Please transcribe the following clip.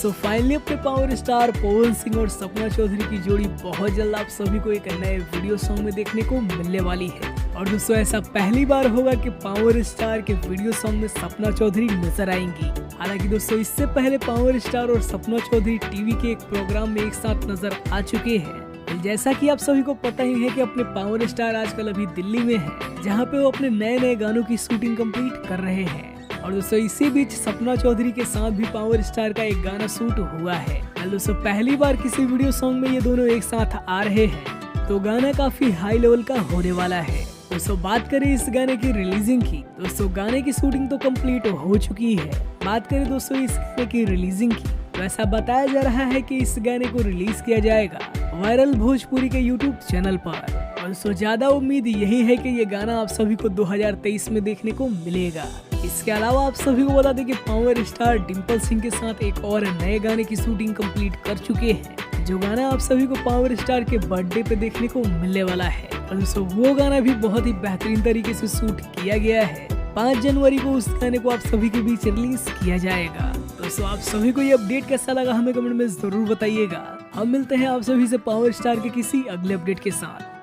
दोस्तों फाइनली अपने power star Pawan Singh और सपना चौधरी की जोड़ी बहुत जल्द आप सभी को एक नए वीडियो सॉन्ग में देखने को मिलने वाली है। और दोस्तों ऐसा पहली बार होगा कि पावर स्टार के वीडियो सॉन्ग में सपना चौधरी नजर आएंगी। हालांकि दोस्तों इससे पहले पावर स्टार और सपना चौधरी टीवी के एक प्रोग्राम में एक साथ नजर आ चुके हैं। जैसा कि आप सभी को पता ही है कि अपने पावर स्टार आजकल अभी दिल्ली में है, जहां पे वो अपने नए नए गानों की शूटिंग कंप्लीट कर रहे हैं। और दोस्तों इसी बीच सपना चौधरी के साथ भी पावर स्टार का एक गाना शूट हुआ है। दोस्तों पहली बार किसी वीडियो सॉन्ग में ये दोनों एक साथ आ रहे हैं, तो गाना काफी हाई लेवल का होने वाला है। दोस्तों बात करें इस गाने की रिलीजिंग की, दोस्तों गाने की शूटिंग तो कंप्लीट हो चुकी है। बात करें दोस्तों इस गाने की रिलीजिंग की, तो ऐसा बताया जा रहा है कि इस गाने को रिलीज किया जाएगा वायरल भोजपुरी के यूट्यूब चैनल पर। और दोस्तों ज्यादा उम्मीद यही है कि ये गाना आप सभी को 2023 में देखने को मिलेगा। इसके अलावा आप सभी को बता दें कि पावर स्टार डिम्पल सिंह के साथ एक और नए गाने की शूटिंग कंप्लीट कर चुके हैं, जो गाना आप सभी को पावर स्टार के बर्थडे पे देखने को मिलने वाला है। और दोस्तों वो गाना भी बहुत ही बेहतरीन तरीके से शूट किया गया है। 5 जनवरी को उस गाने को आप सभी के बीच रिलीज किया जाएगा। दोस्तों आप सभी को ये अपडेट कैसा लगा हमें कमेंट में जरूर बताइएगा। हम मिलते हैं आप सभी से पावर स्टार के किसी अगले अपडेट के साथ।